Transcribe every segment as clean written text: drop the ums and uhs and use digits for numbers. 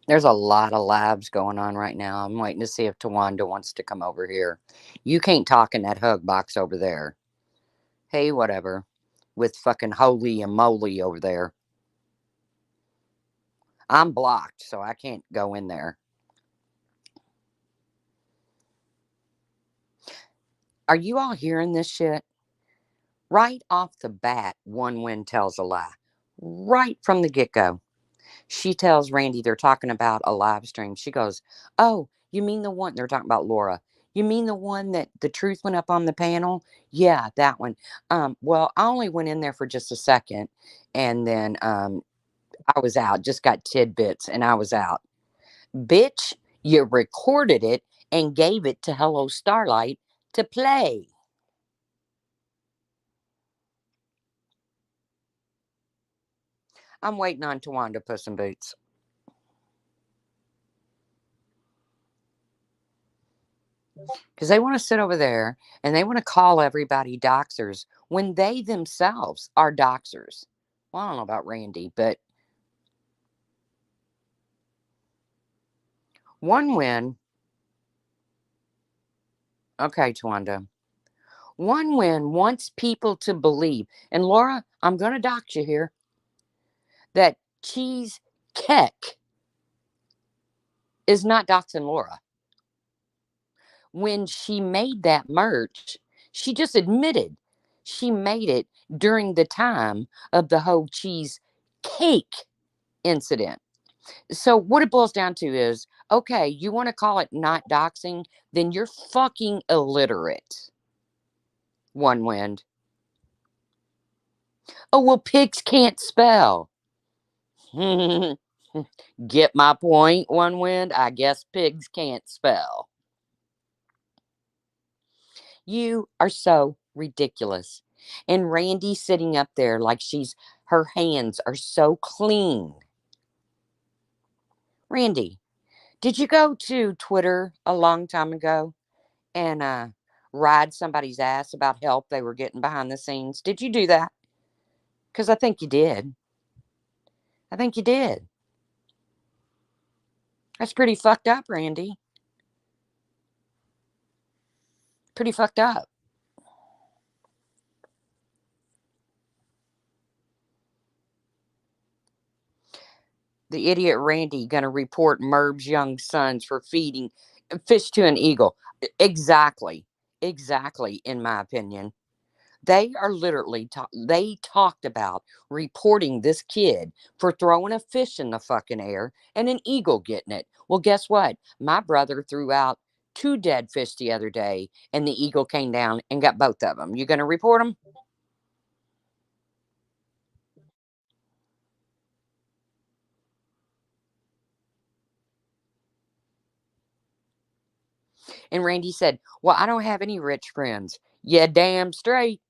There's a lot of lives going on right now. I'm waiting to see if Tawanda wants to come over here. You can't talk in that hug box over there. Hey, whatever. With fucking holy and moly over there. I'm blocked, so I can't go in there. Are you all hearing this shit? Right off the bat, One Wind tells a lie. Right from the get go. She tells Randy they're talking about a live stream. She goes, "Oh, you mean the one?" They're talking about Laura. "You mean the one that the truth went up on the panel?" "Yeah, that one." Well, I only went in there for just a second, and then I was out. Just got tidbits, and I was out. Bitch, you recorded it and gave it to Hello Starlight to play. I'm waiting on Tawanda Puss in Boots. Because they want to sit over there and they want to call everybody doxers when they themselves are doxers. Well, I don't know about Randy, but One Win, okay, Tawanda. One Win wants people to believe, and Laura, I'm going to dox you here, that Cheese Keck is not doxing Laura. When she made that merch, she just admitted she made it during the time of the whole cheese cake incident. So what it boils down to is, okay, you want to call it not doxing, then you're fucking illiterate. One Wind. Oh, well, pigs can't spell. Get my point, One Wind? I guess pigs can't spell. You are so ridiculous. And Randy sitting up there like her hands are so clean. Randy, did you go to Twitter a long time ago and ride somebody's ass about help they were getting behind the scenes? Did you do that? Because I think you did. I think you did. That's pretty fucked up, Randy. Pretty fucked up. The idiot Randy gonna report Merb's young sons for feeding fish to an eagle. Exactly. Exactly, in my opinion. They are literally they talked about reporting this kid for throwing a fish in the fucking air and an eagle getting it. Well, guess what? My brother threw out two dead fish the other day and the eagle came down and got both of them. You going to report them? And Randy said, "Well, I don't have any rich friends." Yeah, damn straight.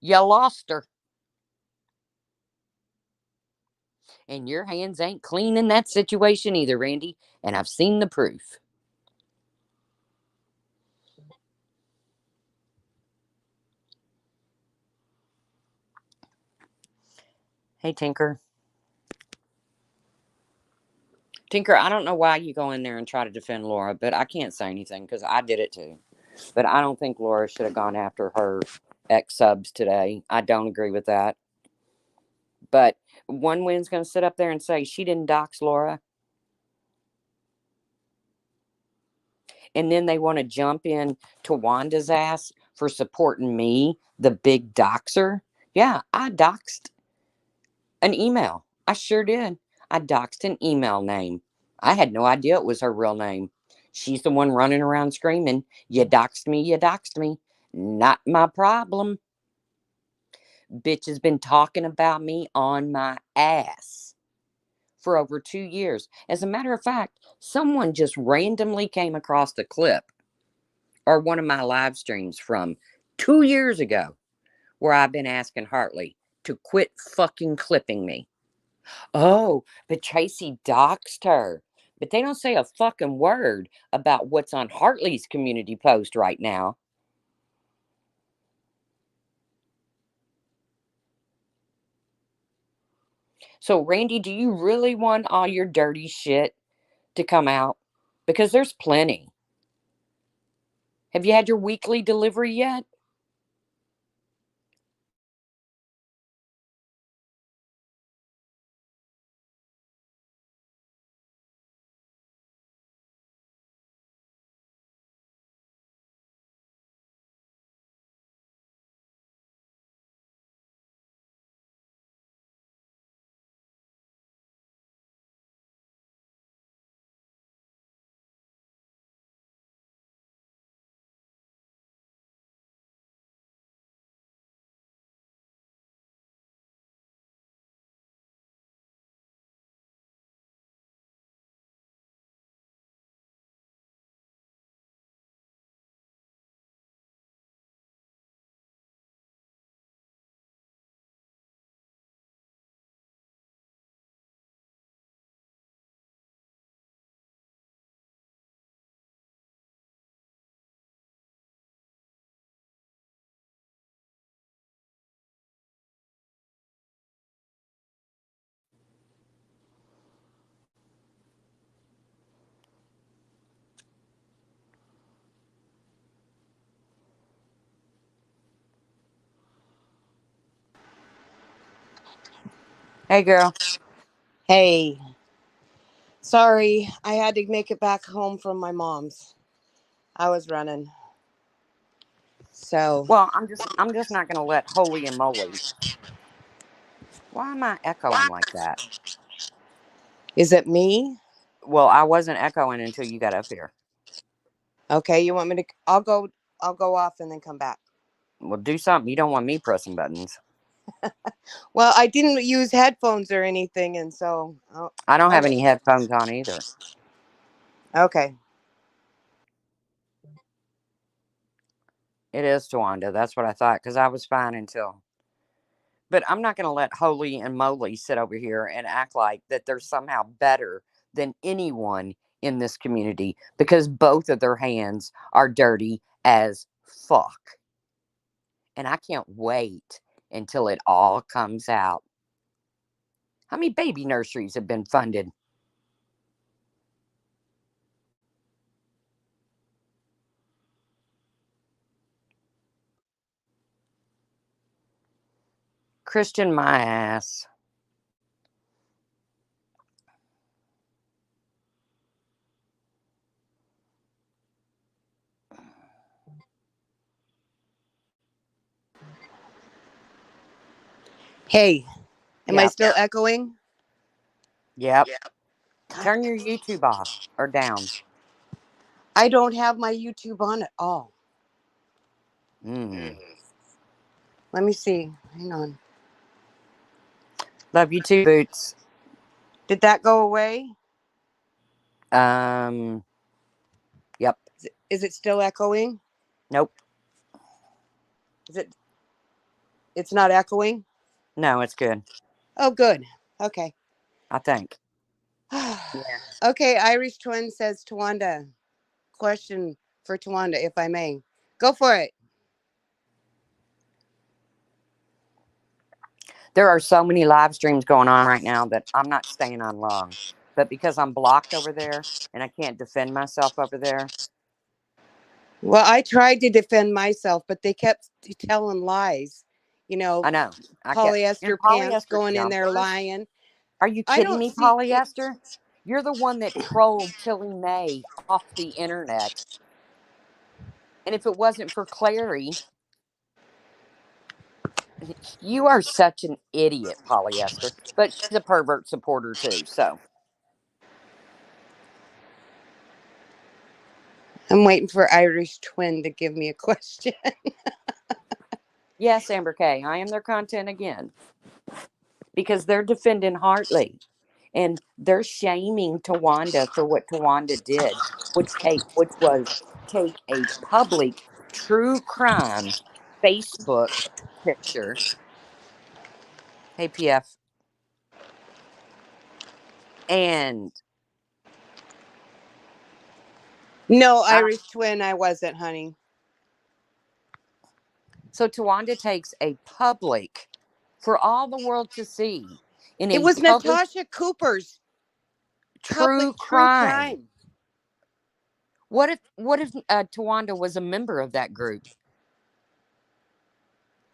You lost her. And your hands ain't clean in that situation either, Randy. And I've seen the proof. Hey, Tinker. Tinker, I don't know why you go in there and try to defend Laura, but I can't say anything because I did it too. But I don't think Laura should have gone after her ex subs today. I don't agree with that. But One Wind's going to sit up there and say she didn't dox Laura. And then they want to jump in to Wanda's ass for supporting me, the big doxer. Yeah, I doxed an email. I sure did. I doxed an email name. I had no idea it was her real name. She's the one running around screaming, "You doxed me, you doxed me." Not my problem. Bitch has been talking about me on my ass for over 2 years. As a matter of fact, someone just randomly came across the clip or one of my live streams from 2 years ago where I've been asking Hartley to quit fucking clipping me. Oh, but Tracy doxed her. But they don't say a fucking word about what's on Hartley's community post right now. So, Randy, do you really want all your dirty shit to come out? Because there's plenty. Have you had your weekly delivery yet? Hey, girl. Hey, sorry, I had to make it back home from my mom's. I was running. So, Well, I'm just not going to let holy and moly. Why am I echoing like that? is it me? Well, I wasn't echoing until you got up here. Okay, you want me to I'll go off and then come back. Well, do something. You don't want me pressing buttons. Well, I didn't use headphones or anything and so I don't have okay. any headphones on either. Okay. It is Tawanda. That's what I thought because I was fine until. But I'm not going to let holy and moly sit over here and act like that they're somehow better than anyone in this community because both of their hands are dirty as fuck. And I can't wait until it all comes out. How many baby nurseries have been funded? Christian, my ass. Hey, am I Yep. still echoing? Yep. God, Turn your YouTube off or down. I don't have my YouTube on at all. Mm. Let me see. Hang on. Love you too, Boots. Did that go away? Um. Yep. Is it still echoing? Nope. Is it it's not echoing? No, it's good. Oh, good. Okay. I think. Yeah. Okay, Irish Twin says Tawanda. Question for Tawanda, if I may. Go for it. There are so many live streams going on right now that I'm not staying on long. But because I'm blocked over there and I can't defend myself over there, Well, I tried to defend myself, but they kept telling lies. You know, I know. I kept and polyester pants polyester going in there jumpers. lying. Are you I kidding don't me, see it. polyester? You're the one that trolled Tilly May off the internet. And if it wasn't for Clary, you are such an idiot, polyester. But she's a pervert supporter too. So I'm waiting for Irish Twin to give me a question. yes, Amber K, I am their content again because they're defending Hartley and they're shaming Tawanda for what Tawanda did, which was take a public true crime Facebook picture. Hey PF. And No, I Irish Twin, I wasn't, honey. so Tawanda takes a public for all the world to see. in It a was public Natasha Cooper's true public true crime. crime. What if Tawanda was a member of that group?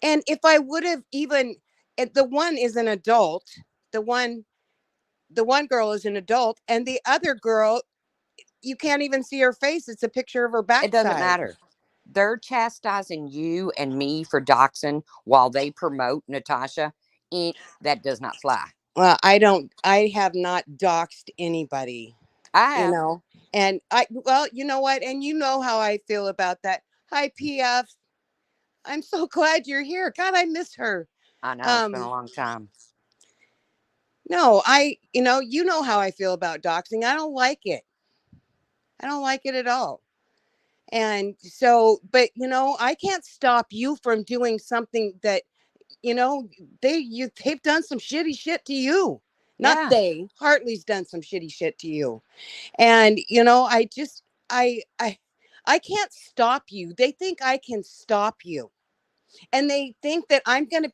And if I would have even, the one is an adult, the one the one girl is an adult, and the other girl, you can't even see her face. It's a picture of her It doesn't backside. matter. They're chastising you and me for doxing while they promote Natasha. That does not fly. Well, I have not doxed anybody, I you have. know. And well, you know what? And you know how I feel about that. Hi, PF. I'm so glad you're here. God, I miss her. I know it's been a Um, long time. no, you know how I feel about doxing. I don't like it. I don't like it at all. And so, but I can't stop you from doing something that, you know, they've done some shitty shit to you. Not Yeah. they. Hartley's done some shitty shit to you. And I just I can't stop you. They think I can stop you. And they think that I'm going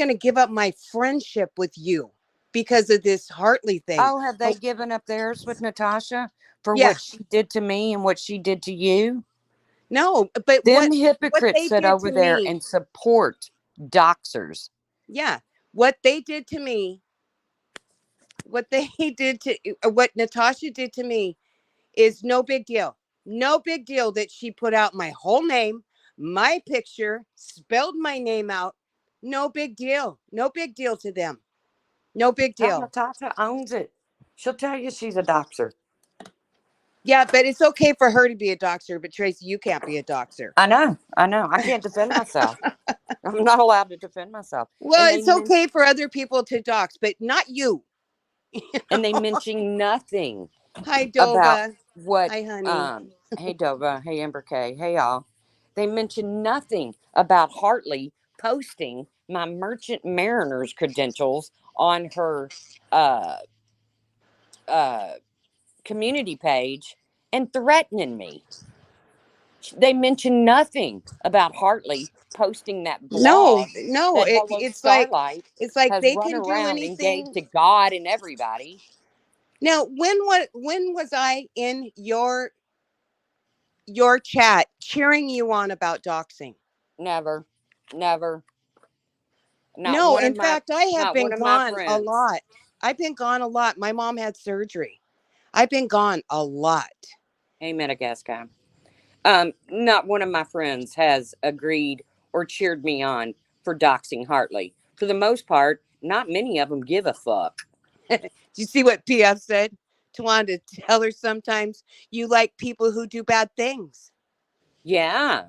to give up my friendship with you because of this Hartley thing. Oh, have they Oh, given up theirs with Natasha for yeah. what she did to me and what she did to you? No, but Them what hypocrites they sit did over to there me, and support doxers. yeah, what they did to me, what they did to what Natasha did to me is no big deal. No big deal that she put out my whole name, my picture, spelled my name out. No big deal. No big deal to them. No big Oh, deal. Natasha owns it. She'll tell you she's a doxer. Yeah, but it's okay for her to be a doxer, but Tracy, you can't be a doxer. I know. I know. I can't defend myself. I'm not allowed to defend myself. Well, And they it's men- okay for other people to dox, but not you. and they mention nothing Hi, about Dova. what Hi, honey. hey Dova, hey Amber K, hey y'all. They mention nothing about Hartley posting my Merchant Mariner's credentials on her uh uh community page and threatening me. They mention nothing about Hartley posting that No, blog no. that Hello It's like Starlight it's like has they run can do around and gave anything. to God and everybody. Now, when was I in your chat cheering you on about doxing? Never, never, not No, one of in my, fact, I have not one been of my gone a friends. lot. I've been gone a lot. My mom had surgery. I've been gone a lot. Hey, Madagascar. Not one of my friends has agreed or cheered me on for doxing Hartley. For the most part, not many of them give a fuck. Do you see what PF said? Tawanda, tell her sometimes you like people who do bad things. Yeah,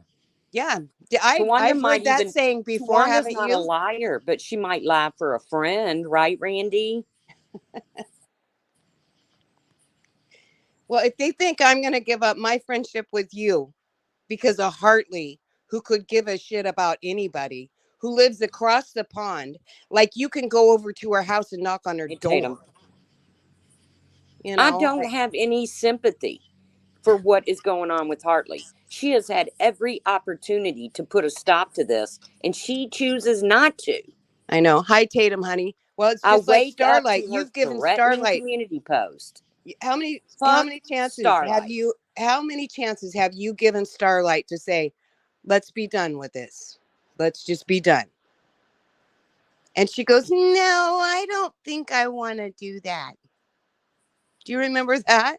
Yeah, Tawanda I've might heard that even. saying before, Tawanda's haven't not a you? liar, but she might lie for a friend, right, Randy? Well, if they think I'm going to give up my friendship with you because of Hartley, who could give a shit about anybody, who lives across the pond, like you can go over to her house and knock on her Hey, Tatum. door. You I know, don't have any sympathy for what is going on with Hartley. She has had every opportunity to put a stop to this, and she chooses not to. I know. Hi, Tatum, honey. Well, it's I just like wake up Starlight. to her You've given threatening Starlight community post. how Fuck many chances have Starlight. you how many chances have you given Starlight to say, let's be done with this? Let's just be done. And she goes, no, I don't think I want to do that. Do you remember that?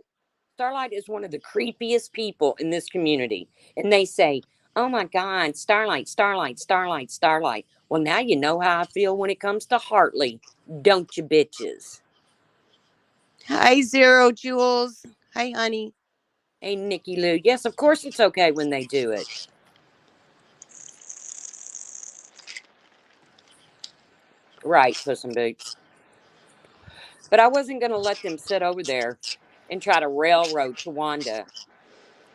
Starlight is one of the creepiest people in this community. And they say, oh my God, Starlight, Starlight, Starlight, Starlight. Well, now you know how I feel when it comes to Hartley, don't you, bitches? Hi, Zero Jules. Hi, honey. Hey, Nikki Lou. Yes, of course it's okay when they do it. Right, Puss in Boots. But I wasn't going to let them sit over there and try to railroad Tawanda.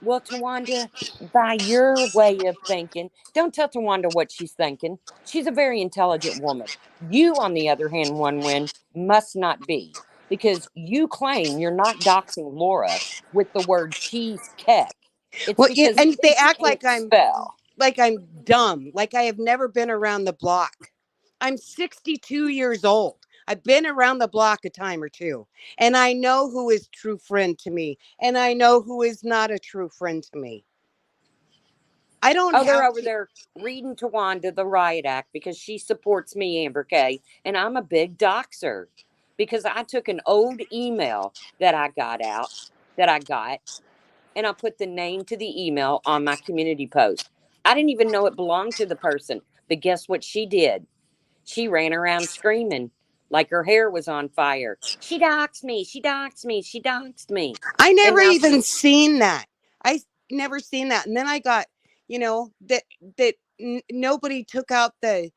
Well, Tawanda, by your way of thinking, don't tell Tawanda what she's thinking. She's a very intelligent woman. You, on the other hand, one win, must not be because you claim you're not doxing Laura with the word cheesecake. It's Well, because and they kids act can't spell. like I'm dumb, like I have never been around the block. I'm 62 years old. I've been around the block a time or two, and I know who is true friend to me, and I know who is not a true friend to me. I don't Oh, they're have over to. there reading to Wanda the riot act because she supports me, Amber Kay, and I'm a big doxer because I took an old email that I got out, that I got, and I put the name to the email on my community post. I didn't even know it belonged to the person, but guess what she did? She ran around screaming like her hair was on fire. She doxed me. She doxed me. She doxed me. I And never now even she, seen that. I never seen that. And then I got, that nobody took out the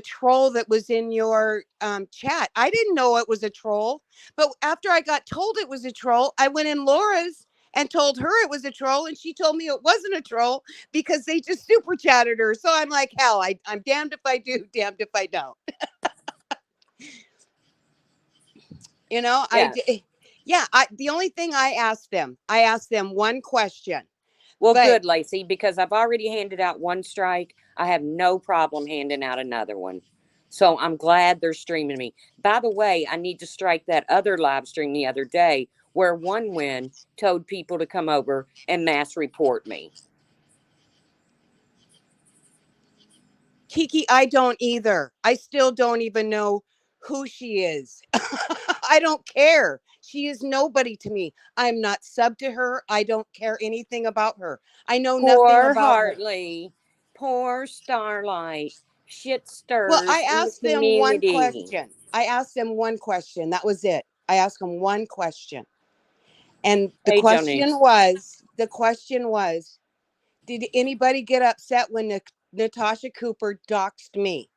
troll that was in your chat. I didn't know it was a troll, but after I got told it was a troll, I went in Laura's and told her it was a troll, and she told me it wasn't a troll because they just super chatted her. So I'm like, hell, I'm damned if I do, damned if I don't. You know, yeah. yeah, the only thing I asked them one question. Well, But good, Lacey, because I've already handed out one strike. I have no problem handing out another one. So I'm glad they're streaming me. By the way, I need to strike that other live stream the other day where one win told people to come over and mass report me. Kiki, I don't either. I still don't even know who she is. I don't care. She is nobody to me. I'm not sub to her. I don't care anything about her. I know nothing Poor about her. Hartley. Poor Starlight. Shit Well, I stirs in the asked them one community. question. I asked them one question. That was it. I asked them one question. And Hey, Johnny. the question was, did anybody get upset when Natasha Cooper doxed me?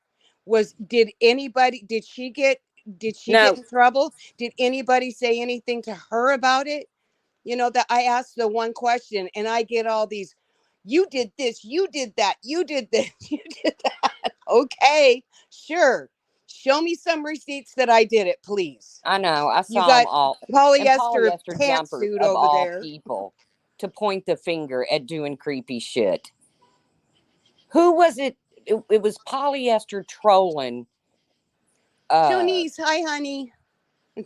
Did she get No, in trouble? Did anybody say anything to her about it? You know, that I asked the one question and I get all these, you did this, you did that, you did this, you did that. Okay, sure. Show me some receipts that I did it, please. I know. I You saw them got all. And polyester polyester jumpers, pantsuit of over all there. people, to point the finger at doing creepy shit. Who was it? It was polyester trolling uh Jonice, hi honey.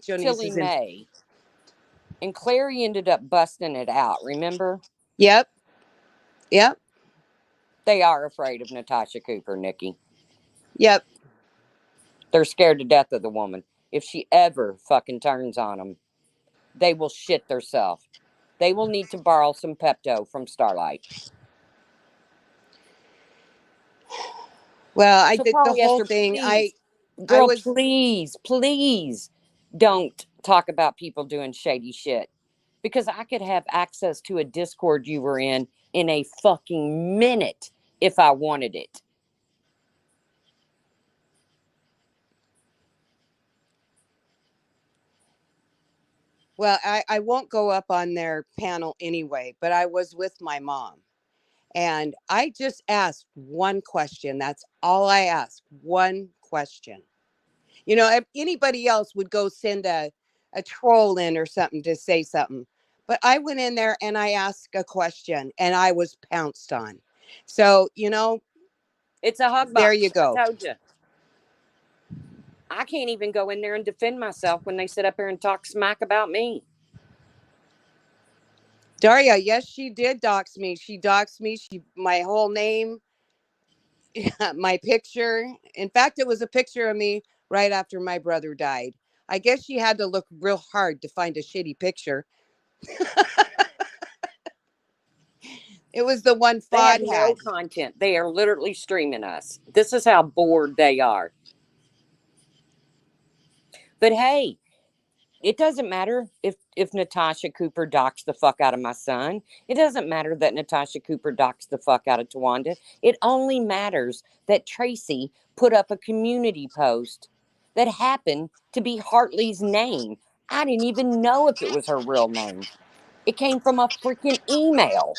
Jonice Tilly is in. May. And Clary ended up busting it out, remember? Yep, yep, They are afraid of Natasha Cooper, Nikki. yep. They're scared to death of the woman. If she ever fucking turns on them, they will shit themselves. They will need to borrow some Pepto from Starlight. Well, So the whole polyester, thing. please, I girl, was. please, please don't talk about people doing shady shit. Because I could have access to a Discord you were in a fucking minute if I wanted it. Well, I won't go up on their panel anyway, but I was with my mom. And I just asked one question. That's all I asked. One question. You know, if anybody else would go send a troll in or something to say something. But I went in there and I asked a question and I was pounced on. So, It's a hug there you box. I go. told you. I can't even go in there and defend myself when they sit up here and talk smack about me. Daria, yes, she did dox me. She doxed me. My whole name, my picture. In fact, it was a picture of me right after my brother died. I guess she had to look real hard to find a shitty picture. It was the one They have Fod no had. content. They are literally streaming us. This is how bored they are. But hey, it doesn't matter if Natasha Cooper docks the fuck out of my son. It doesn't matter that Natasha Cooper docks the fuck out of Tawanda. It only matters that Tracy put up a community post that happened to be Hartley's name. I didn't even know if it was her real name. It came from a freaking email.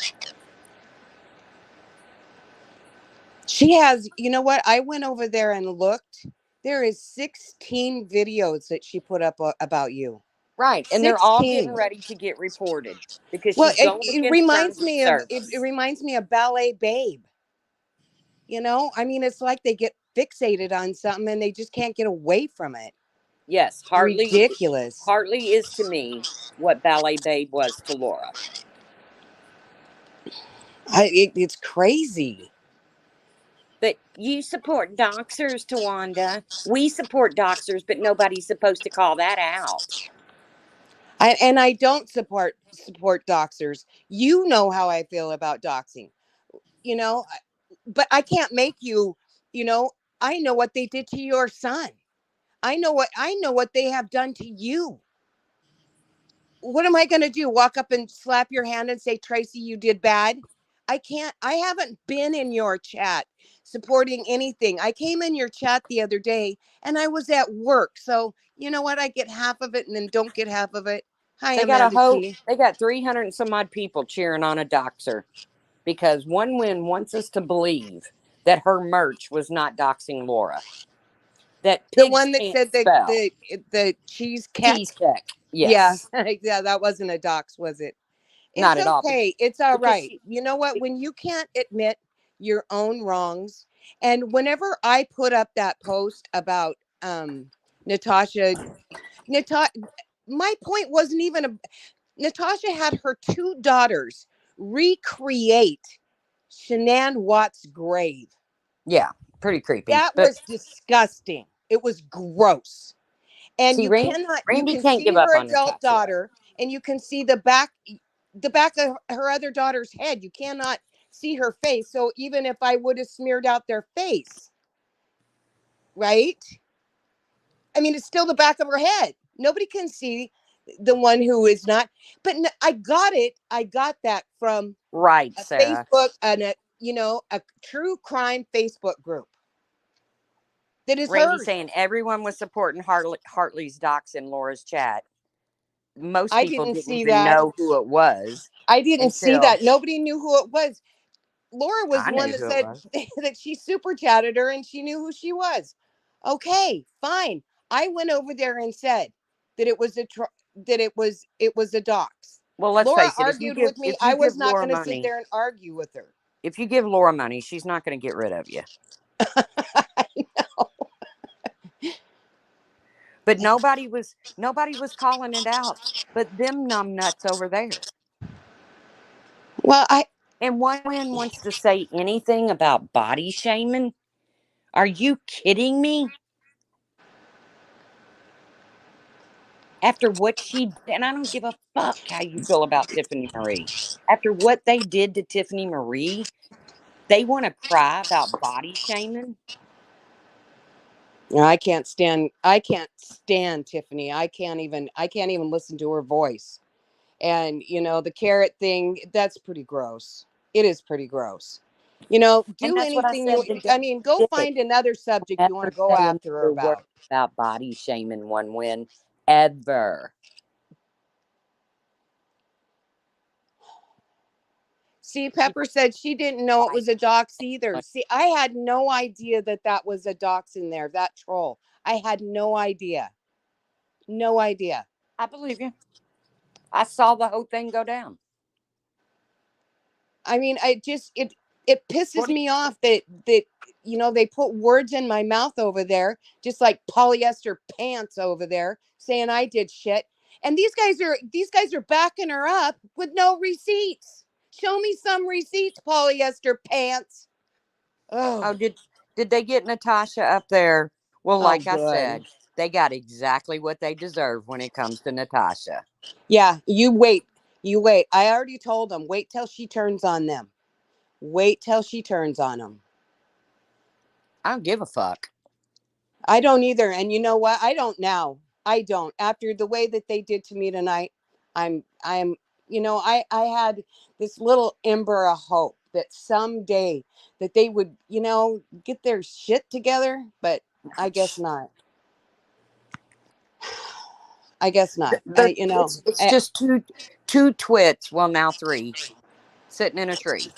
She has, you know what? I went over there and looked. There is 16 videos that she put up about you. Right. And they're all getting 16. ready to get reported because Well, she's going against terms of it service. reminds me of Ballet Babe. I mean, it's like they get fixated on something and they just can't get away from it. Yes, Ridiculous. Hartley is to me what Ballet Babe was to Laura. It's crazy. But you support doxers, Tawanda. We support doxers, but nobody's supposed to call that out. And I don't support doxers. You know how I feel about doxing. You know, but I can't make you, you know, I know what they did to your son. I know what they have done to you. What am I going to do? Walk up and slap your hand and say, Tracy, you did bad? I can't. I haven't been in your chat supporting anything. I came in your chat the other day and I was at work. So, you know what? I get half of it and then don't get half of it. Hi, Amanda T. They got 300 and some odd people cheering on a doxer because One Win wants us to believe that her merch was not doxing Laura. That The pigs one that can't said spell. the cheese keck. Cheesecake. Yeah. Yes. Yeah, that wasn't a dox, was it? It's Not at all. okay. It's all Because right. You know what? When you can't admit your own wrongs, and whenever I put up that post about Natasha, Natasha, my point wasn't even Natasha had her two daughters recreate Shanann Watts' grave. yeah, pretty creepy. That But was disgusting. It was gross. And see, you Randy can can't see give up her on adult Natasha though. daughter, and you can see the back of her other daughter's head. You cannot see her face. So even if I would have smeared out their face, right? I mean, it's still the back of her head. Nobody can see the one who is not. But I got it. I got that from Right, a Sarah. Facebook and a true crime Facebook group that is Randy hers. saying everyone was supporting Hartley's docs in Laura's chat. Most I people didn't didn't see even that. know who it was I didn't see until that. Nobody knew who it was. Laura was I the one knew that who it said was. that she super chatted her and she knew who she was. Okay, fine. I went over there and said that it was a dox. Well, let's Laura face it. argued with me. If I you was give not Laura going to sit money, there and argue with her. if you give Laura money, she's not going to get rid of you. But nobody was calling it out, but them numbnuts over there. Well, And One Win wants to say anything about body shaming. Are you kidding me? After what she did, and I don't give a fuck how you feel about Tiffany Marie. After what they did to Tiffany Marie, they want to cry about body shaming. I can't stand Tiffany. I can't even listen to her voice. And the carrot thing, that's pretty gross. It is pretty gross. And Do that's what I anything you said the I mean, go day did. find another subject you want Never to go say after her another word about. about body shaming, One Win, ever. See, She Pepper said she didn't know it right. was a dox either. See, I had no idea that was a dox in there, that troll. I had no idea. No idea. I believe you. I saw the whole thing go down. I mean, it pisses What do me off that they put words in my mouth over there, just like polyester pants over there, saying I did shit. And these guys are backing her up with no receipts. Show me some receipts, polyester pants. oh, Oh, did they get Natasha up there? Well, oh, like I good. said, they got exactly what they deserve when it comes to Natasha. Yeah, you wait. You wait. I already told them. Wait till she turns on them. Wait till she turns on them. I don't give a fuck. I don't either. And you know what? I don't now. I don't. After the way that they did to me tonight, I'm I had this little ember of hope that someday that they would, get their shit together, but I guess not. I guess not. It's just two twits, well now three, sitting in a tree.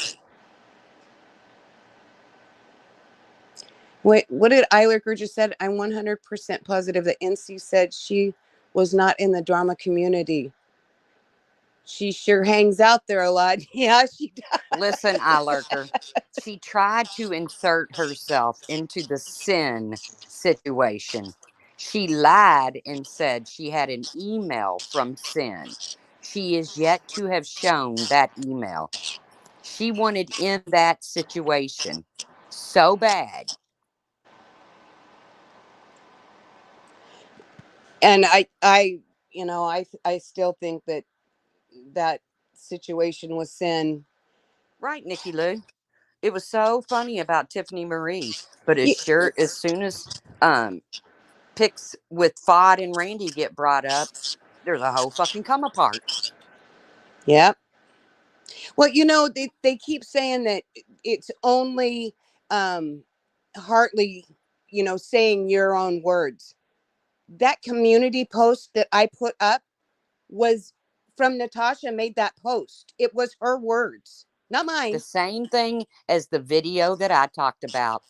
Wait, what did Eilerker just said? I'm 100% positive that NC said she was not in the drama community. She sure hangs out there a lot. Yeah, she does. Listen, I lurker. She tried to insert herself into the sin situation. She lied and said she had an email from Sin. She is yet to have shown that email. She wanted in that situation so bad. And I still think that that situation with Sin. Right, Nikki Lou? It was so funny about Tiffany Marie, but Y- as soon as um pics with Fod and Randy get brought up, there's a whole fucking come apart. Yeah. Well, they keep saying that it's only um Hartley, saying your own words. That community post that I put up was from Natasha made that post. It was her words, not The mine. same thing as the video that I talked about.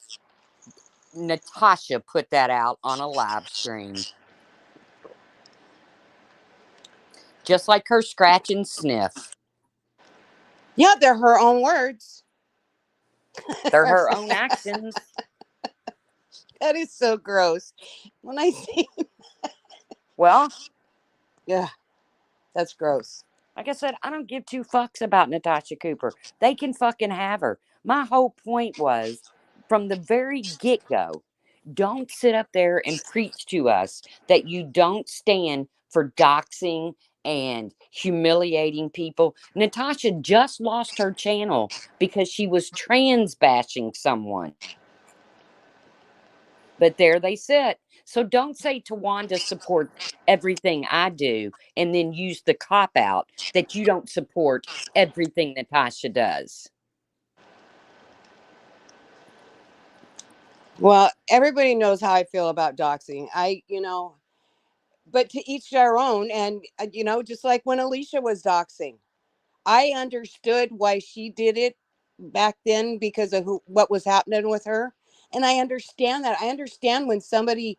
Natasha put that out on a live stream. Just like her scratch and sniff. Yeah, they're her own words. They're her own actions. That is so gross. When I see, Well, yeah, that's gross. like I said, I don't give two fucks about Natasha Cooper. They can fucking have her. My whole point was from the very get go, don't sit up there and preach to us that you don't stand for doxing and humiliating people. Natasha just lost her channel because she was trans bashing someone. But there they sit. So don't say Tawanda support everything I do and then use the cop out that you don't support everything Natasha does. Well, everybody knows how I feel about doxing. But to each their own. And, just like when Alicia was doxing, I understood why she did it back then because of what was happening with her. And I understand that. I understand when somebody,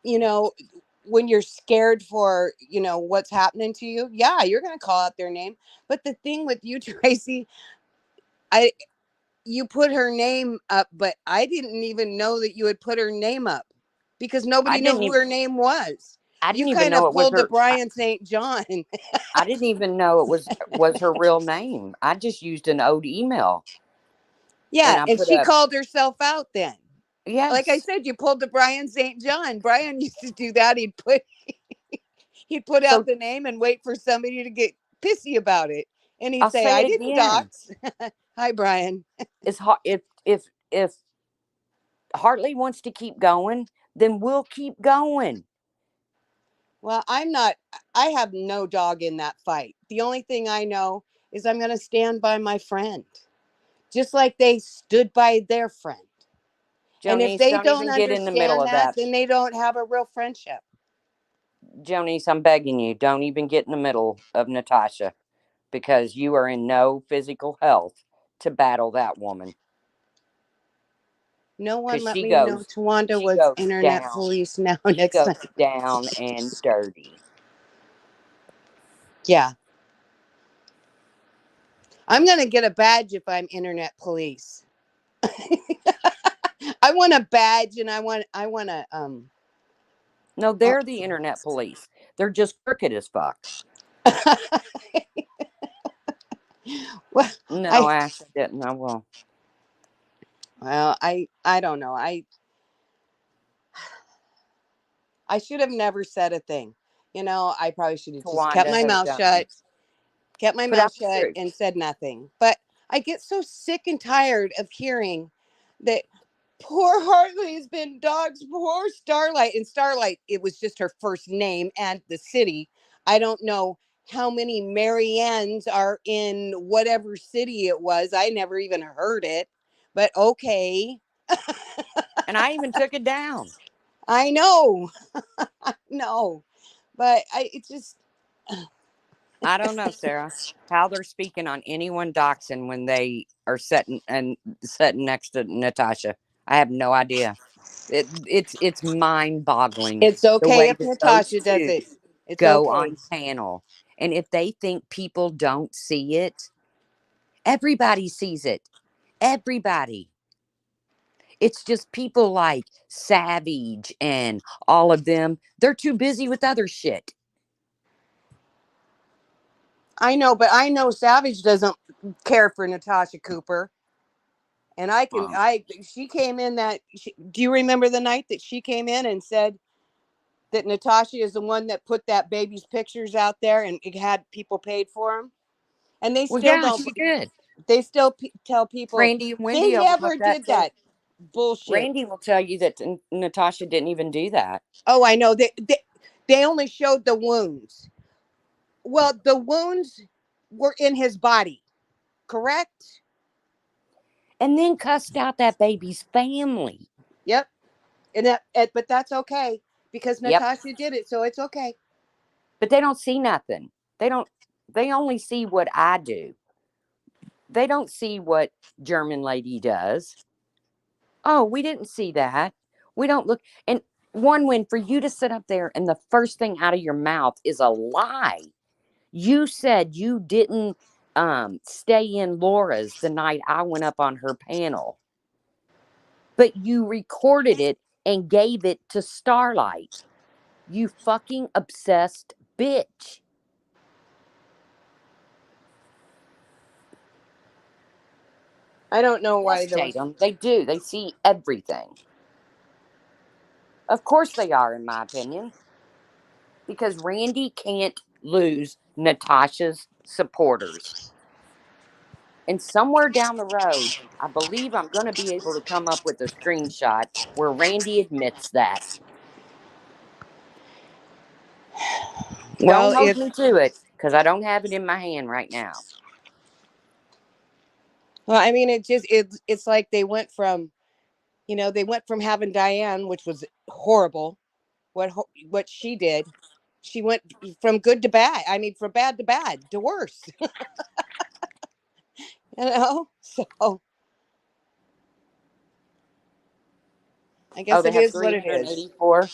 you know, when you're scared for, what's happening to you. Yeah, you're going to call out their name. But the thing with you, Tracy, I, you put her name up, but I didn't even know that you had put her name up because I nobody knew didn't who even her name was. I You didn't even kind know of it was pulled the her. Brian St. John. I didn't even know it was her real name. I just used an old email and Yeah, I and put she up called herself out then. Like I yes. said, you pulled the Brian St. John. Brian used to do that. He'd put out So the name and wait for somebody to get pissy about it. And he'd I'll say, say I it didn't again. dox. Hi, Brian. It's hard if Hartley wants to keep going, then we'll keep going. Well, I have no dog in that fight. The only thing I know is I'm going to stand by my friend, just like they stood by their friend. And if Jonice, they don't don't even get in the middle understand of that, that. then they don't have a real friendship. Jonice, I'm begging you, don't even get in the middle of Natasha because you are in no physical health to battle that woman. No one Because let me know Tawanda she was goes internet down, police now she next goes time. down and dirty. Yeah. I'm going to get a badge if I'm internet police. I want a badge and I want to No, uh, they're the internet police. They're just crooked as fuck. well, No, I Ash, I didn't. I will. I don't know. I should have never said a thing. I probably should have just kept Tawanda my has mouth done. shut, Put out the and truth. said nothing. But I get so sick and tired of hearing that poor Hartley's been dogs, poor Starlight. And Starlight, it was just her first name and the city. I don't know how many Mariannes are in whatever city it was. I never even heard it. But okay. And I even took it down. I know. No. But it just I don't know, Sarah, how they're speaking on anyone doxing when they are sitting next to Natasha. I have no idea. It's mind boggling it's the okay way if that those Natasha does two it. It's go okay. on panel. And if they think people don't see it, everybody sees it. Everybody. It's just people like Savage and all of them. They're too busy with other shit. I know, but I know Savage doesn't care for Natasha Cooper. And Wow. she came in do you remember the night that she came in and said that Natasha is the one that put that baby's pictures out there and it had people paid for them? And they Well, still yeah, don't, she did. they still tell people Randy and they Wendy never overlooked that did too. that bullshit. Randy will tell you that Natasha didn't even do that. Oh, I know. They only showed the wounds. Well, the wounds were in his body, correct? And then cussed out that baby's family. Yep. But that's okay because Yep. Natasha did it, so it's okay. But they don't see nothing. They don't, they only see what I do. They don't see what German lady does. Oh, we didn't see that. We don't look. And one win for you to sit up there and the first thing out of your mouth is a lie. You said you didn't stay in Laura's the night I went up on her panel, but you recorded it and gave it to Starlight. You fucking obsessed bitch. I don't know why Yes, there was. Tatum, they do. They see everything. Of course they are, in my opinion, because Randy can't lose Natasha's supporters. And somewhere down the road, I believe I'm going to be able to come up with a screenshot where Randy admits that. Well, Don't hold me to it because I don't have it in my hand right now. I mean, it's like they went from, they went from having Diane, which was horrible. What she did, she went from good to bad. I mean, from bad to bad to worse. So I Oh, guess they it have is what it is. 384?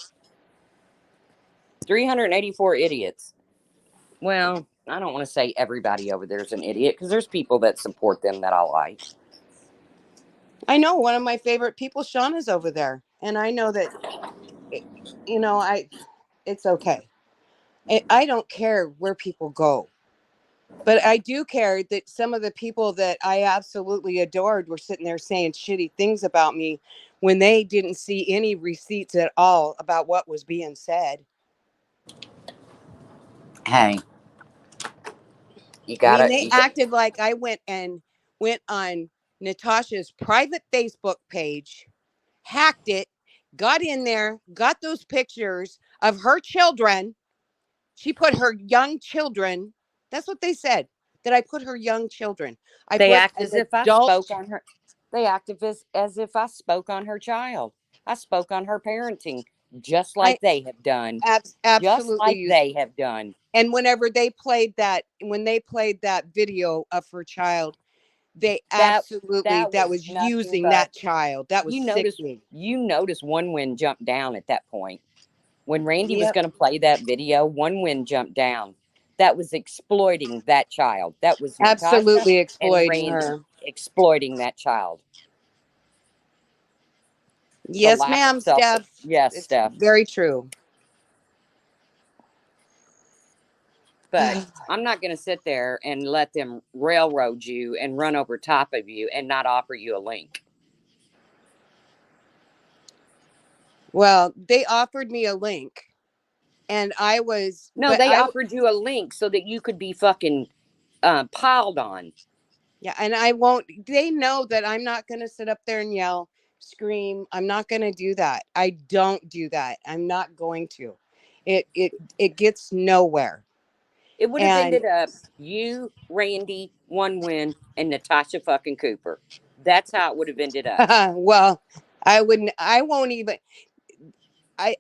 384 idiots. Well, I don't want to say everybody over there is an idiot because there's people that support them that I like. I know one of my favorite people, Shauna's over there, and I know that, it- you know, I, it's okay. I don't care where people go, but I do care that some of the people that I absolutely adored were sitting there saying shitty things about me when they didn't see any receipts at all about what was being said. Hey, you I mean, gotta, they acted like I went on Natasha's private Facebook page, hacked it, got in there, got those pictures of her children. She put her young children. That's what they said. That I put her young children. I they put act an as if I adult. spoke on her. They act as if I spoke on her child. I spoke on her parenting, just I like they have done. Just absolutely like used. they have done. And when they played that video of her child, they That absolutely, that that was was nothing using but that child. That was you notice sickening. you notice one wind jumped down at that point. When Randy was Yep. going to play that video, one wind jumped down. That was exploiting that child. That was Natasha Absolutely and exploiting Randy her. exploiting that child. The Yes, lack of ma'am, self. Steph. Yes, It's Steph. very true. But I'm not going to sit there and let them railroad you and run over top of you and not offer you a link. Well, they offered me a link, and No, they offered you a link so that you could be fucking piled on. yeah, and I won't. They know that I'm not going to sit up there and yell, scream. I'm not going to do that. I don't do that. I'm not going to. It gets nowhere. It would have And ended up you, Randy, one win, and Natasha fucking Cooper. That's how it would have ended up. well, I wouldn't. I won't even.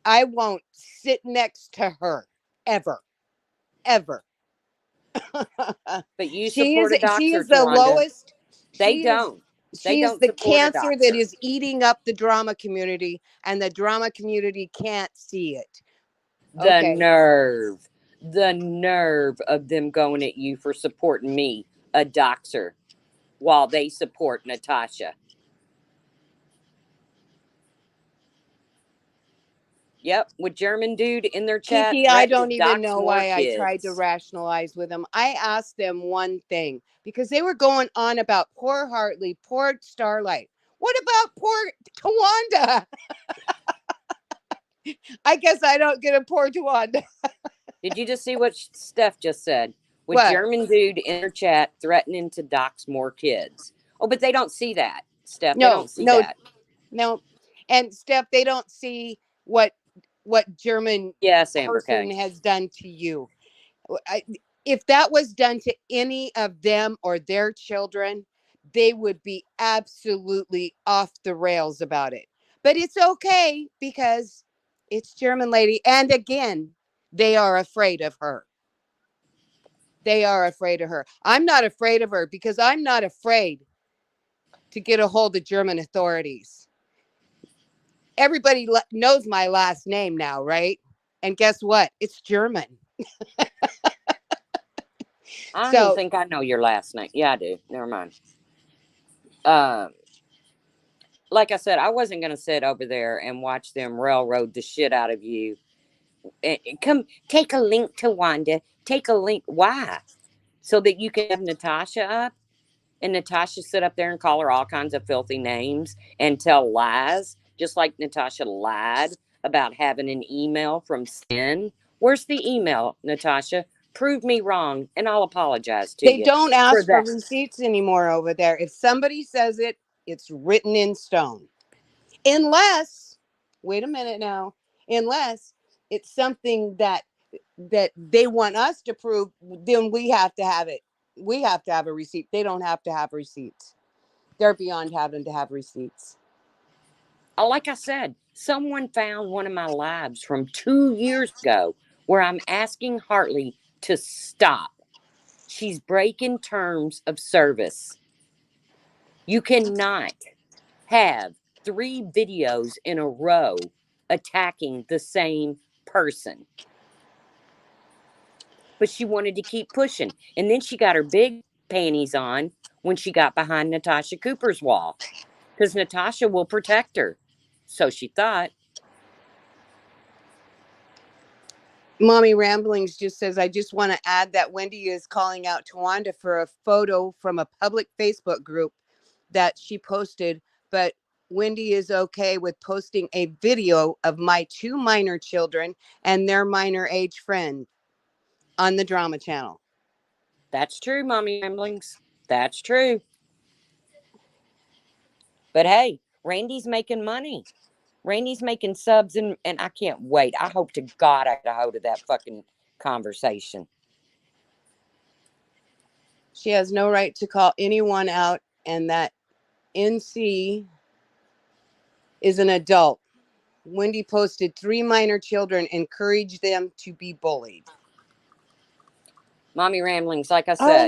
I won't sit next to her ever, ever. But you she is support a she doxer, is the Tawanda. lowest. They She is don't. They she is don't the support a cancer that doxer. is eating up the drama community, and the drama community can't see it. The Okay. nerve. The nerve of them going at you for supporting me, a doxer, while they support Natasha. Yep, with German dude in their chat Kiki, I threatened to don't even dox know more why I tried to kids. rationalize with them. I asked them one thing because they were going on about poor Hartley, poor Starlight. What about poor Tawanda? I guess I don't get a poor Tawanda. Did you just see what Steph just said? With What? German dude in their chat threatening to dox more kids. Oh, but they don't see that, Steph. They No, don't see no, that. no. And Steph, they don't see what German Yes, Amber person K. has done to you. I, if that was done to any of them or their children, they would be absolutely off the rails about it. But it's okay because it's German lady. And again, they are afraid of her. They are afraid of her. I'm not afraid of her because I'm not afraid to get a hold of German authorities. Everybody knows my last name now, right? And guess what? It's German. I don't So think I know your last name. Yeah, I do. Never mind. Um, like I said, I wasn't gonna sit over there and watch them railroad the shit out of you. Come take a link to Wanda. Take a link. Why? So that you can have Natasha up and Natasha sit up there and call her all kinds of filthy names and tell lies, just like Natasha lied about having an email from Sin. Where's the email, Natasha? Prove me wrong, and I'll apologize to they you don't for ask for that. receipts anymore over there. If somebody says it, it's written in stone. Unless, wait a minute now, unless it's something that they want us to prove, then we have to have it. We have to have a receipt. They don't have to have receipts. They're beyond having to have receipts. Like I said, someone found one of my lives from 2 years ago where I'm asking Hartley to stop. She's breaking terms of service. You cannot have three videos in a row attacking the same person. But she wanted to keep pushing. And then she got her big panties on when she got behind Natasha Cooper's wall because Natasha will protect her. So she thought. Mommy Ramblings just says, I just want to add that Wendy is calling out Tawanda for a photo from a public Facebook group that she posted, but Wendy is okay with posting a video of my two minor children and their minor age friend on the drama channel. That's true, Mommy Ramblings. That's true. But hey, Randy's making money. Randy's making subs, and I can't wait. I hope to God I get a hold of that fucking conversation. She has no right to call anyone out, and that NC is an adult. Wendy posted three minor children, encouraged them to be bullied. Mommy Ramblings, like I Oh, said,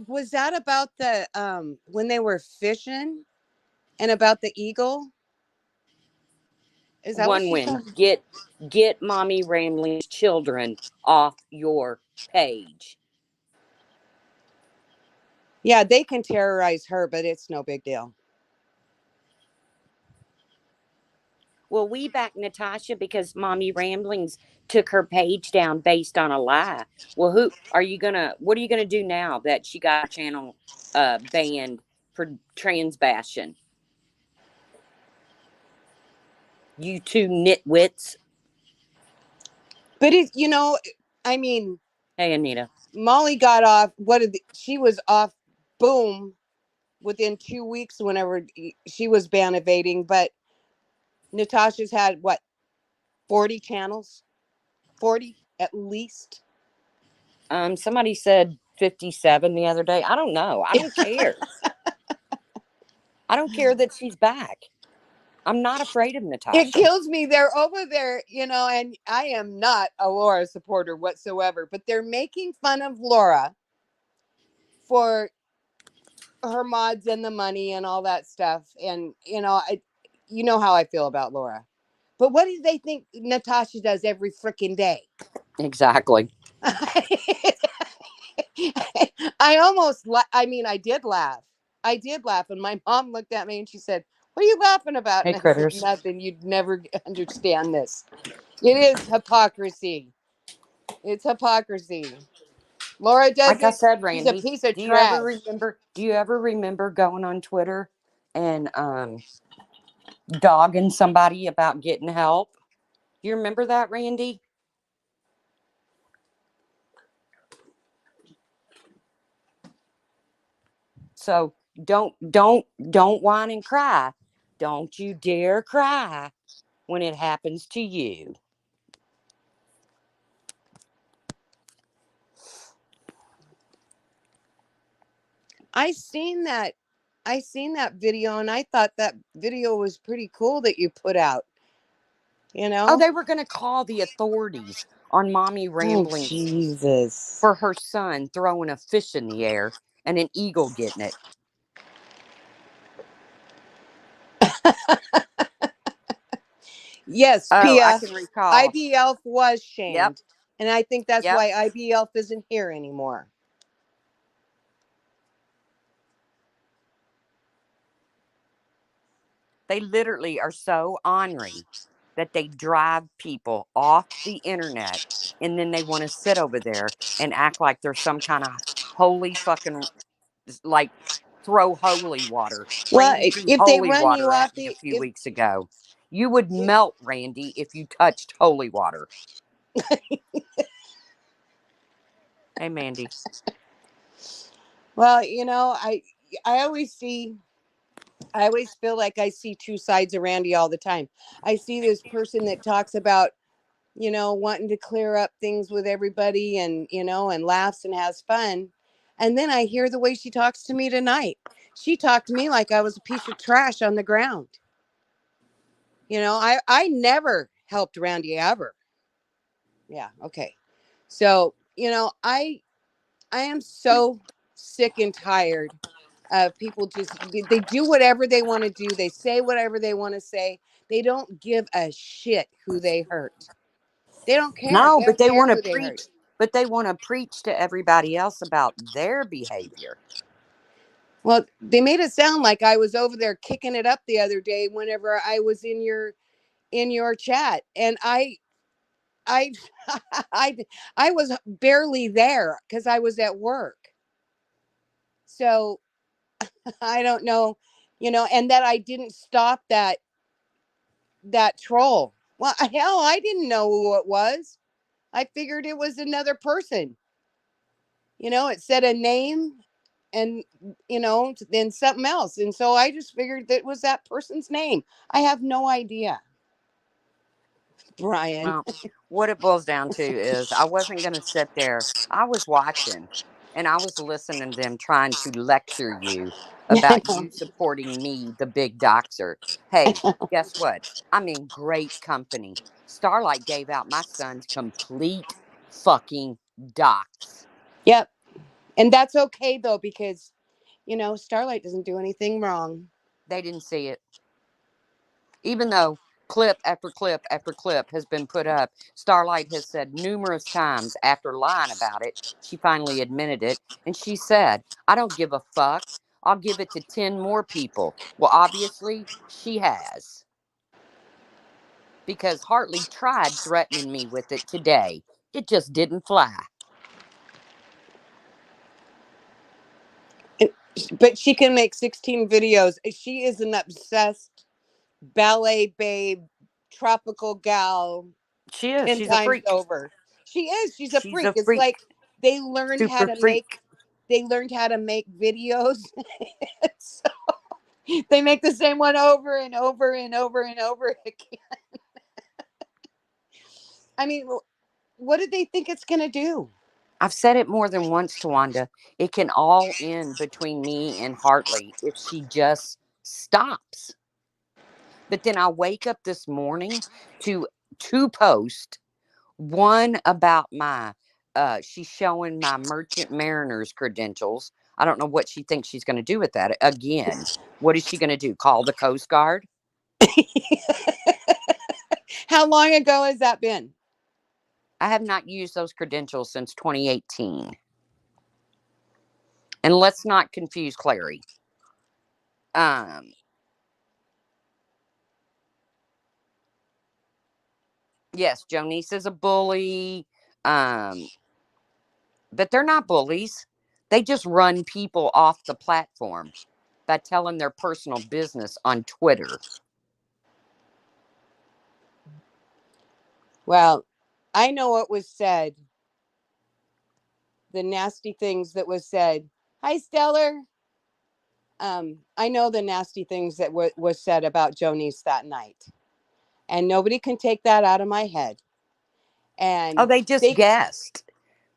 was that about the when they were fishing and about the eagle? Is that what one she's win. talking? Get Mommy Ramblings children off your page. Yeah, they can terrorize her, but it's no big deal. Well, we back Natasha because Mommy Ramblings took her page down based on a lie. Well, who are you gonna? What are you gonna do now that she got her channel banned for trans bashing? You two nitwits. But I mean, Hey, Anita. Molly got off. She was off? Boom, within 2 weeks. Whenever she was ban evading, but Natasha's had what 40 channels, 40 at least. Somebody said 57 the other day. I don't know. I don't care. I don't care that she's back. I'm not afraid of It Natasha. kills me. They're over there, and I am not a Laura supporter whatsoever, but they're making fun of Laura for her mods and the money and all that stuff. And, you know how I feel about Laura. But what do they think Natasha does every freaking day? Exactly. I almost, I mean, I did laugh. I did laugh. And my mom looked at me and she said, What are you laughing about? Hey, And I said, critters. nothing. You'd never understand this. It is hypocrisy. It's hypocrisy. Laura does Like I it. said, She's a Randy, piece of do you ever trash. remember? Do you ever remember going on Twitter and dogging somebody about getting help? Do you remember that, Randy? So don't whine and cry. Don't you dare cry when it happens to you. I seen that. I seen that video, and I thought that video was pretty cool that you put out. You Oh, know? they were going to call the authorities on mommy Oh ramblings Jesus. for her son throwing a fish in the air and an eagle getting it. Yes, Oh, I Pia. can recall. IBL was Yep, shamed, and I think that's yep. why IBL isn't here anymore. They literally are so ornery that they drive people off the internet and then they want to sit over there and act like they're some kind of holy fucking, like, throw holy water. Well, Randy threw if they holy run you water off at me a the few weeks ago. You would melt, Randy, if you touched holy water. Hey, Mandy. well, I always see. I always feel like I see two sides of Randy all the time. I see this person that talks about, wanting to clear up things with everybody and, and laughs and has fun. And then I hear the way she talks to me tonight. She talked to me like I was a piece of trash on the ground. I never helped Randy ever. Yeah, okay. So, I am so sick and tired of people just they do whatever they want to do. They say whatever they want to say. They don't give a shit who they hurt. They don't care. No, They but don't they care want to who they hurt. preach. But they want to preach to everybody else about their behavior. Well, they made it sound like I was over there kicking it up the other day whenever I was in your chat, and I I I was barely there cuz I was at work. So, I don't know, and that I didn't stop that troll. Well, hell, I didn't know who it was. I figured it was another person. It said a name and then something else. And so I just figured that was that person's name. I have no idea. Brian. Well, what it boils down to is I wasn't going to sit there. I was watching and I was listening to them trying to lecture you I about know. you supporting me, the big doxer. Hey, guess what? I'm in great company. Starlight gave out my son's complete fucking dox. Yep. And that's okay though, because Starlight doesn't do anything wrong. They didn't see it. Even though clip after clip after clip has been put up, Starlight has said numerous times after lying about it, she finally admitted it, and she said, I don't give a fuck. I'll give it to 10 more people. Well, obviously, she has. Because Hartley tried threatening me with it today. It just didn't fly. But she can make 16 videos. She is an obsessed ballet babe, tropical gal She is. 10 She's a times freak. over. She is. She's a She's freak. a It's freak. like they learned how Super to freak. make videos. So they make the same one over and over and over and over again. I mean, what did they think it's going to do? I've said it more than once to Wanda. It can all end between me and Hartley if she just stops. But then I wake up this morning to two posts. One about my she's showing my Merchant Mariner's credentials. I don't know what she thinks she's going to do with that. Again, what is she going to do? Call the Coast Guard? How long ago has that been? I have not used those credentials since 2018. And let's not confuse Clary. Um, Yes, Jonice is a bully. Um, but they're not bullies. They just run people off the platform by telling their personal business on Twitter. Well, I know what was said, the nasty things that was said. Hi, Stellar. I know the nasty things that was said about Jonice that night, and nobody can take that out of my head. Oh, And they just they, guessed.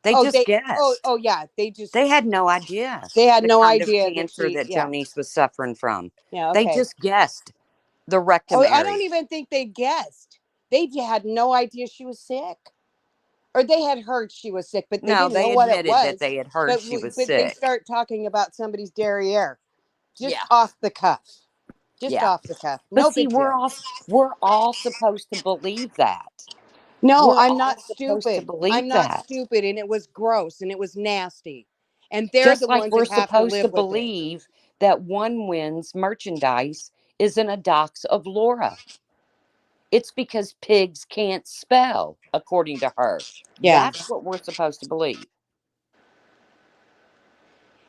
They oh, just guessed. yeah, they just, They had no idea they had the no kind of idea that cancer she, that yeah, Jonice was suffering from. yeah, They okay. just guessed the rectum Oh, I don't area. even think they guessed. They had no idea she was sick, or they had heard she was sick, but they No, didn't know they what it admitted that was. they had heard she was But they sick. start talking about somebody's derriere, just Yeah, off the cuff, just yeah. off the cuff. But No see, big deal. we're all supposed to believe that. No, We're I'm all not supposed to stupid. I'm believe not that. stupid, and it was gross and it was nasty, and they're Just the like ones we're that have to supposed to live with it. believe that One Wins merchandise isn't a dox of Laura. It's because pigs can't spell, according to her. Yeah. That's what we're supposed to believe.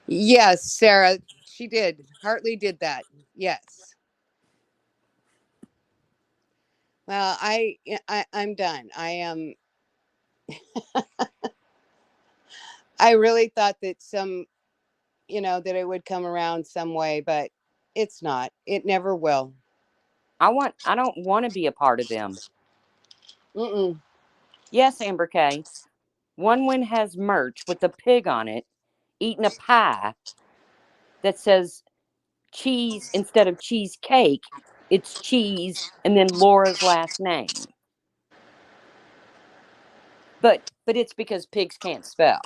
Yes, Sarah, she did. Hartley did that. Yes. Well, I'm done. I am. I really thought that that it would come around some way, but it's not. It never will. I don't want to be a part of them. Mm-mm. Yes, Amber K. One Win has merch with a pig on it eating a pie that says cheese instead of cheesecake. It's cheese and then Laura's last name. But it's because pigs can't spell.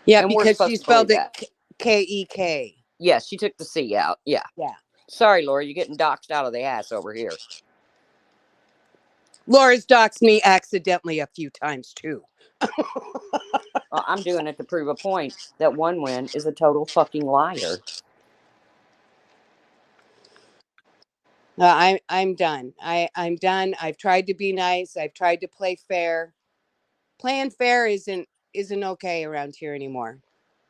Yeah, And we're because she supposed to believe spelled it that. Kek. Yes, she took the C out. Yeah. Yeah. Sorry, Laura, you're getting doxxed out of the ass over here. Laura's doxed me accidentally a few times too. Well, I'm doing it to prove a point that One Win is a total fucking liar. I'm done. I'm done. I've tried to be nice. I've tried to play fair. Playing fair isn't okay around here anymore.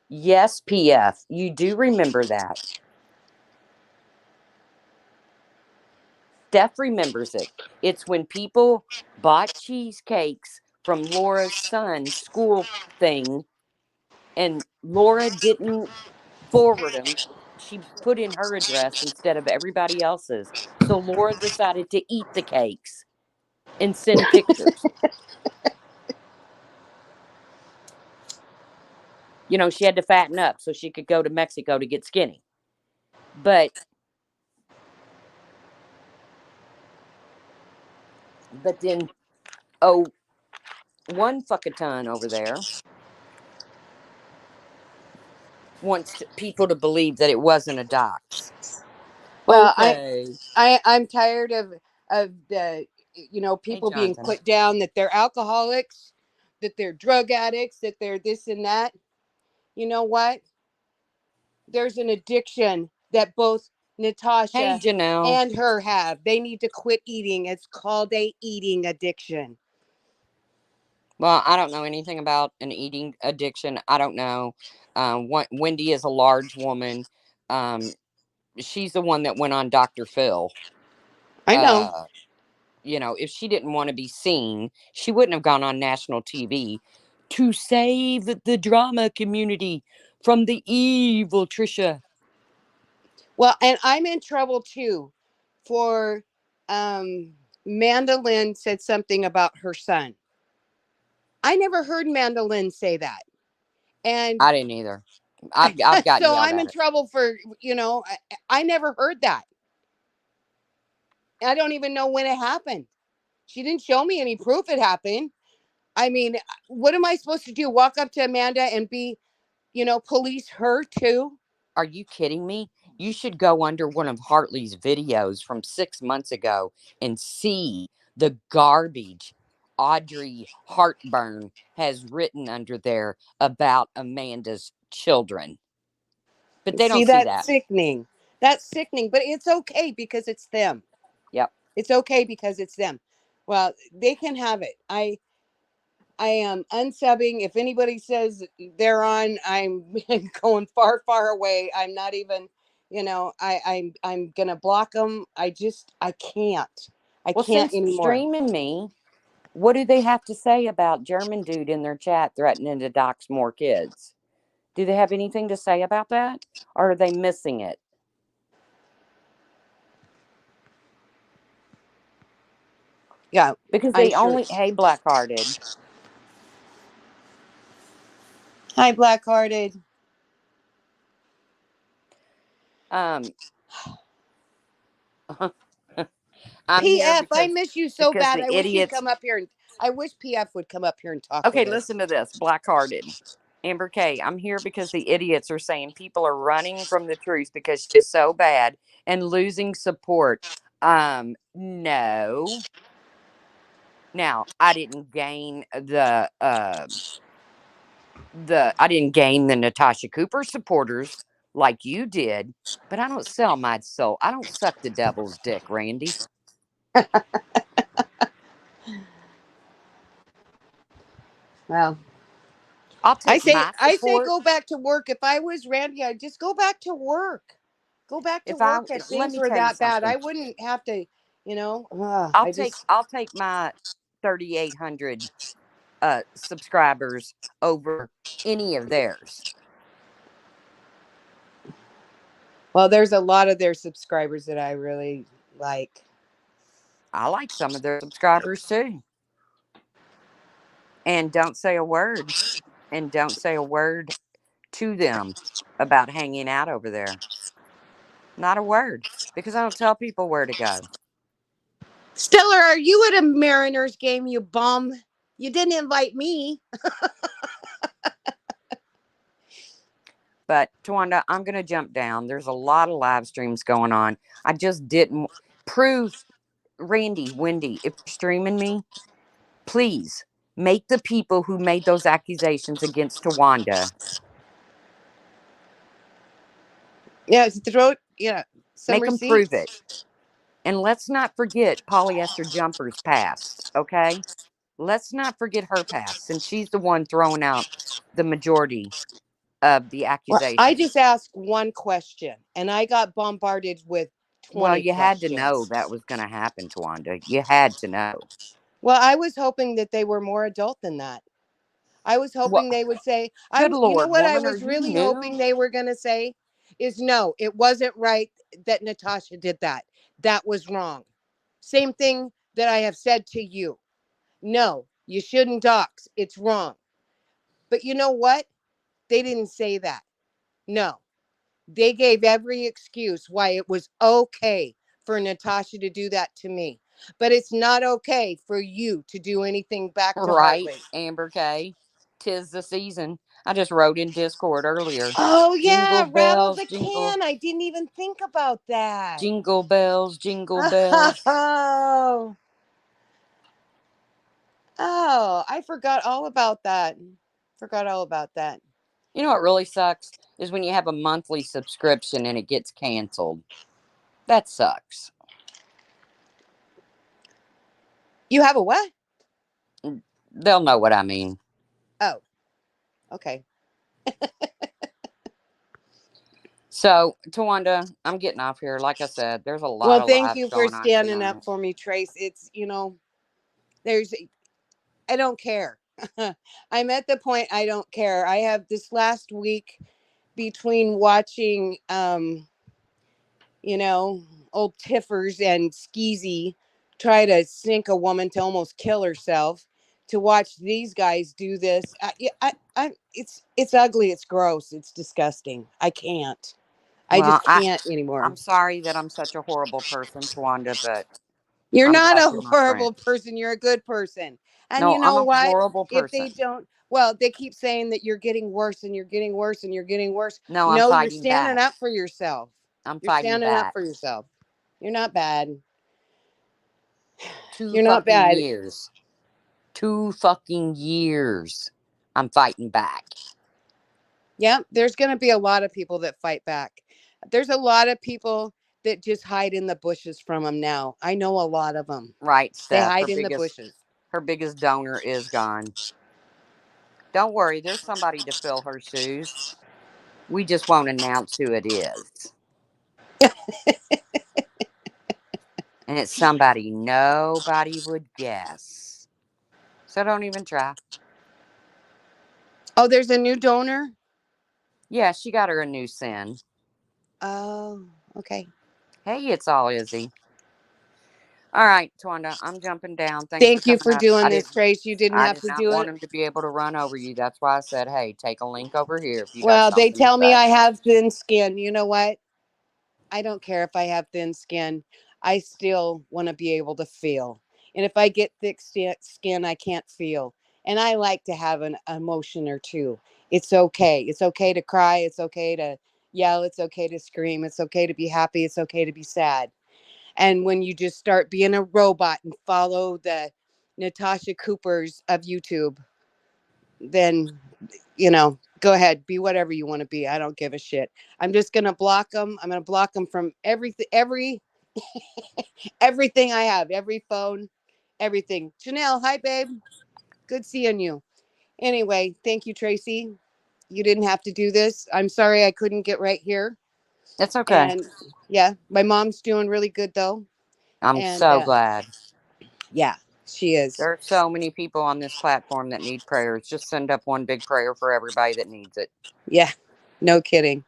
Yes, PF, you do remember that. Steph remembers it. It's when people bought cheesecakes from Laura's son's school thing and Laura didn't forward them. She put in her address instead of everybody else's. So Laura decided to eat the cakes and send pictures. You know, she had to fatten up so she could go to Mexico to get skinny. But then, oh, one fuckaton over there wants people to believe that it wasn't a dox. Well, Okay. I'm tired of the Hey, people being Jonathan. put down that they're alcoholics, that they're drug addicts, that they're this and that. You know what? There's an addiction that both Hey, Natasha Janelle. and her have. They need to quit eating. It's called a eating addiction. Well, I don't know anything about an eating addiction. I don't know. Wendy is a large woman. Um, she's the one that went on Dr. Phil. I know. Uh, if she didn't want to be seen, she wouldn't have gone on national TV to save the drama community from the evil Trisha. Well, and I'm in trouble too for Mandolin said something about her son. I never heard Mandolin say that. And I didn't either. I've gotten so yelled I'm at in it. trouble for, I never heard that. I don't even know when it happened. She didn't show me any proof it happened. I mean, what am I supposed to do? Walk up to Amanda and police her too? Are you kidding me? You should go under one of Hartley's videos from 6 months ago and see the garbage Audrey Heartburn has written under there about Amanda's children. But they See, don't see that's that. sickening. That's sickening, but it's okay because it's them. Yep. It's okay because it's them. Well, they can have it. I am unsubbing. If anybody says they're on, I'm going far, far away. I'm not even, I'm gonna block them. I can't. I Well, can't since they're anymore. streaming me, what do they have to say about German dude in their chat threatening to dox more kids? Do they have anything to say about that? Or are they missing it? Yeah, Because I'm they sure. only, hey, Blackhearted. Hi, Blackhearted. Um, I'm here PF, I miss you so because bad. the I wish you'd idiots. come up here and I wish PF would come up here and talk Okay, with us. listen to this, Blackhearted. Amber K, I'm here because the idiots are saying people are running from the truth because she's so bad and losing support. No. Now, I didn't gain the Natasha Cooper supporters like you did, but I don't sell my soul. I don't suck the devil's dick, Randy. Well, I'll I take say my I say support go back to work. If I was Randy, I'd just go back to work. Go back to if I work if let things me were tell you that bad. something. I wouldn't have to, I'll I take just I'll take my 3,800 subscribers over any of theirs. well, there's a lot of their subscribers that I really like. I like some of their subscribers too. And don't say a word. And don't say a word to them about hanging out over there. Not a word. Because I don't tell people where to go. Stellar, are you at a Mariners game, you bum? You didn't invite me. But Tawanda, I'm going to jump down. There's a lot of live streams going on. I just didn't prove, Randy, Wendy, if you're streaming me, please make the people who made those accusations against Tawanda, Yeah, throw yeah, some make them prove receipts. it. And let's not forget polyester jumpers past, okay? Let's not forget her past, since she's the one throwing out the majority of the Well, I accusations. just asked one question and I got bombarded with Well, 20 you had to know questions. that was going to happen, Tawanda. You had to know. Well, I was hoping that they were more adult than that. I was Well, hoping they would say, good you know Lord, what I woman, are was you really new? hoping they were going to say is no, it wasn't right that Natasha did that. That was wrong. Same thing that I have said to you. No, you shouldn't dox. It's wrong. But you know what? They didn't say that. No, they gave every excuse why it was okay for Natasha to do that to me. But it's not okay for you to do anything back to Right, Hartley. Amber K. 'Tis the season. I just wrote in Discord earlier. Oh Jingle yeah, rattle bells, the can. I didn't even think about that. jingle bells, jingle bells. Oh, oh, I forgot all about that. Forgot all about that. You know what really sucks is when you have a monthly subscription and it gets canceled. That sucks. You have a what? They'll know what I mean. Oh, okay. So, Tawanda, I'm getting off here. Like I said, there's a lot Well, of thank lives you for going on standing up tonight. for me, Trace. It's, there's, I don't care. I'm at the point I don't care. I have this last week between watching, you know, old Tiffers and Skeezy try to sink a woman to almost kill herself, to watch these guys do this. It's ugly. It's gross. It's disgusting. I can't. I Well, just can't anymore. I'm sorry that I'm such a horrible person, Tawanda, but You're I'm not glad a you're my friend. horrible person. You're a good person. And No, you I'm know a what? horrible If they person. don't, well, they keep saying that you're getting worse and you're getting worse and you're getting worse. No, I'm No, you're fighting standing back. up for yourself. I'm You're fighting standing up back. for yourself. You're not bad. Two You're not fucking bad. years. 2 fucking years. I'm fighting back. Yeah, there's going to be a lot of people that fight back. There's a lot of people that just hide in the bushes from him now. I know a lot of them. Right, They Steph. hide in the bushes. Her biggest donor is gone. Don't worry, there's somebody to fill her shoes. We just won't announce who it is. And it's somebody nobody would guess. So don't even try. Oh, there's a new donor? Yeah, she got her a new sin. Oh, okay. Hey, it's all Izzy. All right, Twanda, I'm jumping down. Thanks for Thank you coming for up. doing this, Trace. You didn't I have did to not do want it. him to be able to run over you. That's why I said, hey, take a link over here if you got Well, they something to tell me say. I have thin skin. You know what? I don't care if I have thin skin. I still want to be able to feel. And if I get thick skin, I can't feel. And I like to have an emotion or two. It's okay. It's okay to cry. It's okay to yell. It's okay to scream. It's okay to be happy. It's okay to be sad. And when you just start being a robot and follow the Natasha Coopers of YouTube, then go ahead, be whatever you want to be. I don't give a shit. I'm just gonna block them. I'm gonna block them from everything I have, every phone, everything. Janelle, hi babe, good seeing you. Anyway, thank you, Tracy. You didn't have to do this. I'm sorry I couldn't get right here. It's okay. And yeah, my mom's doing really good though. I'm And so glad. yeah, she is. There are so many people on this platform that need prayers. Just send up one big prayer for everybody that needs it. Yeah, no kidding.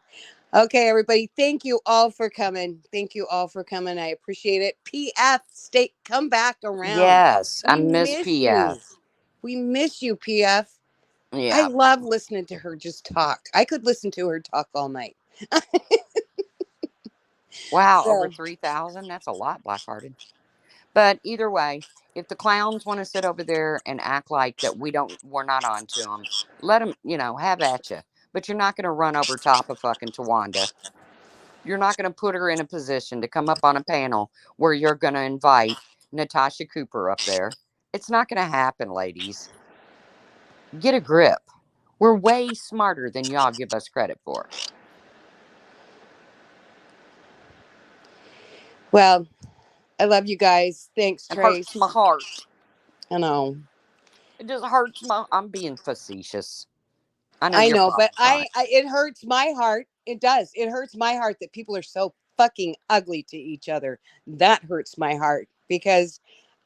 Okay, everybody. Thank you all for coming. Thank you all for coming. I appreciate it. PF, stay, come back around. Yes, I We miss miss PF. you. We miss you, PF. I Yeah. love listening to her just talk. I could listen to her talk all night. Wow, over So, 3,000? That's a lot, Blackhearted. But either way, if the clowns want to sit over there and act like that we're not on to them, let them, have at you. But you're not going to run over top of fucking Tawanda. You're not going to put her in a position to come up on a panel where you're going to invite Natasha Cooper up there. It's not going to happen, ladies. Get a grip. We're way smarter than y'all give us credit for. well, I love you guys. Thanks, It hurts my Trace. heart. I know. It just hurts my. I'm being facetious. I know I you're know, but probably not. it hurts my heart. It does. It hurts my heart that people are so fucking ugly to each other. That hurts my heart because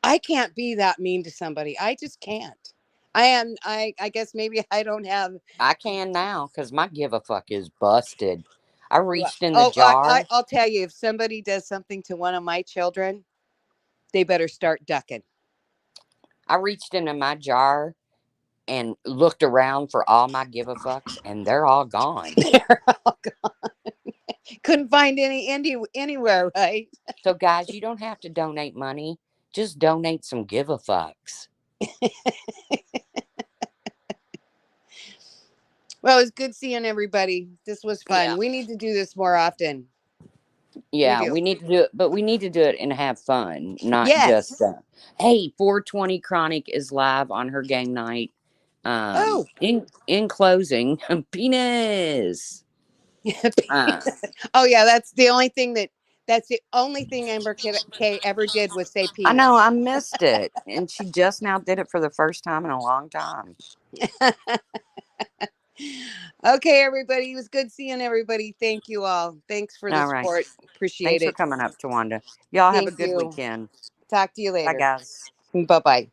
I can't be that mean to somebody. I just can't. I guess maybe I don't have. I can now because my give a fuck is busted. I Well, reached in the oh, jar. I'll tell you, if somebody does something to one of my children, they better start ducking. I reached into my jar and looked around for all my give a fucks, and they're all gone. They're all gone. Couldn't find anywhere, right? So, guys, you don't have to donate money. Just donate some give a fucks. Well, it was good seeing everybody. This was Yeah. fun. We need to do this more often. We Yeah, do. we need to do it, but we need to do it and have fun, not just. Yes. Hey, 420 Chronic is live on her game night. Oh. In closing, penis. Uh, Oh yeah, that's the only thing Amber K ever did was say I know penis. I missed it, and she just now did it for the first time in a long time. Okay, everybody. It was good seeing everybody. Thank you all. Thanks for the All right, support. Appreciate thanks for it. coming up, Tawanda. Y'all have a Thank good you. weekend. Talk to you Bye, later. guys. Bye bye.